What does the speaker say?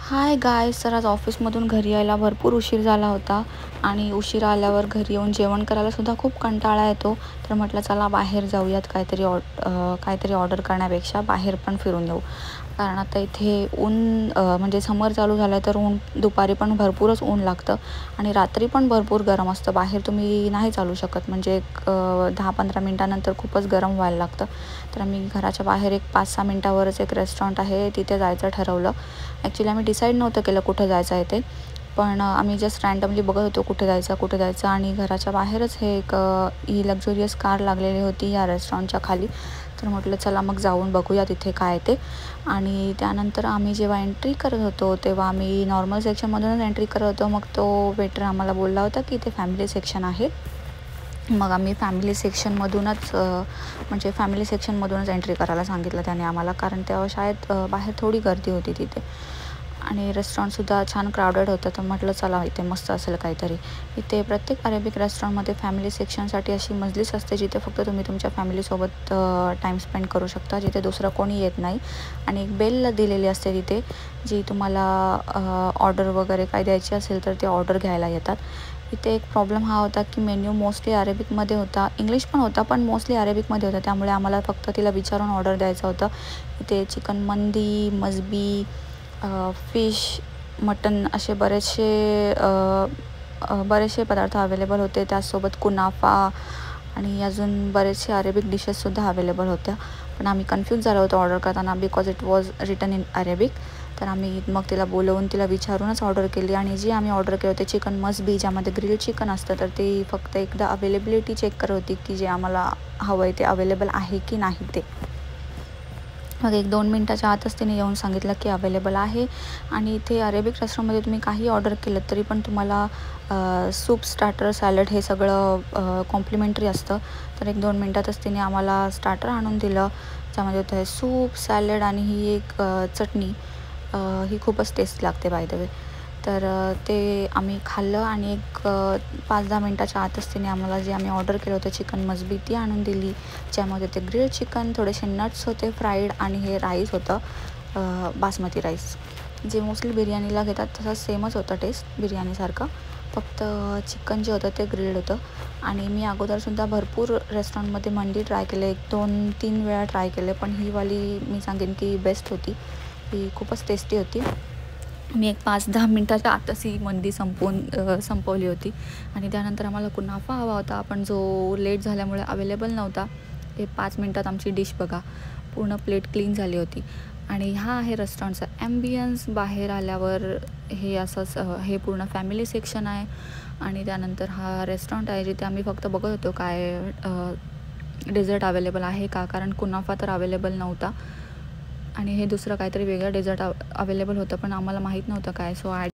हाय guys, तर आज ऑफिसमधून घरी यायला भरपूर उशीर झाला होता आणि उशिरा आल्यावर घरी येऊन जेवण करायलासुद्धा खूप कंटाळा येतो. तर म्हटलं चला बाहेर जाऊयात, काहीतरी ऑर्डर करण्यापेक्षा बाहेर पण फिरून येऊ. कारण आता इथे ऊन म्हणजे समर चालू झालं तर दुपारी पण भरपूरच ऊन लागतं आणि रात्री पण भरपूर गरम असतं. बाहेर तुम्ही नाही चालू शकत, म्हणजे एक 10-15 मिनटानंतर खूपच गरम व्हायला लागतं. तर आम्ही घराच्या बाहेर एक 5-6 मिनटावरच एक रेस्टॉरंट आहे, तिथे जायचं ठरवलं. ॲक्च्युली आम्ही डिसाईड नव्हतं केलं कुठं जायचं आहे ते, पण आम्ही जस्ट रँडमली बघत होतो कुठे जायचं आणि घराच्या बाहेरच ही लक्झरियस कार लागलेली होती या रेस्टॉरंटच्या खाली. तर म्हटलं चला मग जाऊन बघूया तिथे काय ते. आणि त्यानंतर आम्ही जेव्हा एंट्री करत होतो तेव्हा आम्ही नॉर्मल सेक्शनमधूनच एंट्री करत होतो. मग तो वेटर आम्हाला बोलला होता की इथे फॅमिली सेक्शन आहे. मग आम्ही फॅमिली सेक्शनमधूनच एंट्री करायला सांगितलं त्याने आम्हाला, कारण तेव्हा शाळेत बाहेर थोडी गर्दी होती तिथे आणि रेस्टॉरंटसुद्धा छान क्राऊडेड होतं. तर म्हटलं चला इथे मस्त असेल काहीतरी. इथे प्रत्येक अरेबिक रेस्टॉरंटमध्ये फॅमिली सेक्शनसाठी अशी मजलीस असते जिथे फक्त तुम्ही तुमच्या फॅमिलीसोबत टाईम स्पेंड करू शकता, जिथे दुसरं कोणी येत नाही. आणि एक बेल दिलेली असते तिथे, जी तुम्हाला ऑर्डर वगैरे काय द्यायची असेल तर ते ऑर्डर घ्यायला येतात. इथे एक प्रॉब्लेम हा होता की मेन्यू मोस्टली अरेबिकमध्ये होता, इंग्लिश पण होता पण मोस्टली अरेबिकमध्ये होता. त्यामुळे आम्हाला फक्त तिला विचारून ऑर्डर द्यायचं होतं. इथे चिकन मंदी, मसबी, फिश, मटन असे बरेचसे पदार्थ अवेलेबल होते. त्याचसोबत कुनाफा आणि अजून बरेचसे अरेबिक डिशेससुद्धा अवेलेबल होत्या. पण आम्ही कन्फ्यूज झालो होतो ऑर्डर करताना, because it was written in Arabic. तर आम्ही मग तिला बोलवून तिला विचारूनच ऑर्डर केली. आणि जी आम्ही ऑर्डर केलं होते चिकन मसबी, ज्यामध्ये ग्रिल चिकन असतं, तर ती फक्त एकदा अवेलेबिलिटी चेक करत होती की जे आम्हाला हवं आहे ते अवेलेबल आहे की नाही ते. मग 1-2 मिनटाच्या आतच तिने येऊन सांगितलं की अवेलेबल आहे. आणि इथे अरेबिक रेस्टॉरंटमध्ये तुम्ही काही ऑर्डर केलं तरी पण तुम्हाला सूप, स्टार्टर, सॅलड हे सगळं कॉम्प्लिमेंटरी असतं. तर 1-2 मिनटातच तिने आम्हाला स्टार्टर आणून दिलं, ज्यामध्ये होतं सूप, सॅलड आणि ही एक चटणी. ही खूपच टेस्ट लागते बाय द वे. तर ते आम्ही खाल्लं आणि एक 5-10 मिनटाच्या आतच तिने आम्हाला जे आम्ही ऑर्डर केलं होतं चिकन मसबी ती आणून दिली, ज्यामध्ये ते ग्रिल चिकन, थोडेसे नट्स होते फ्राईड आणि हे राईस होतं बासमती राईस, जे मोस्टली बिर्याणीला घेतात तसंच सेमच होतं टेस्ट बिर्याणीसारखं. फक्त चिकन जे होतं ते ग्रिल्ड होतं. आणि मी अगोदरसुद्धा भरपूर रेस्टॉरंटमध्ये मंडी ट्राय केले, 1-2-3 वेळा ट्राय केले, पण ही वाली मी सांगेन की बेस्ट होती. ही खूपच टेस्टी होती. मी एक 5-10 मिनटाच्या आतच ही मंदी संपवली होती. आणि त्यानंतर आम्हाला कुनाफा हवा होता, पण जो लेट झाल्यामुळे अवेलेबल नव्हता. ते 5 मिनटात आमची डिश बघा पूर्ण प्लेट क्लीन झाली होती. आणि हा आहे रेस्टॉरंटचा ॲम्बियन्स. बाहेर आल्यावर हे पूर्ण फॅमिली सेक्शन आहे. आणि त्यानंतर हा रेस्टॉरंट आहे जिथे आम्ही फक्त बघत होतो काय डेझर्ट अवेलेबल आहे का, कारण कुनाफा तर अवेलेबल नव्हता आणि हे दुसरं काहीतरी वेगळं डेझर्ट अवेलेबल होतं, पण आम्हाला माहीत नव्हतं काय. सो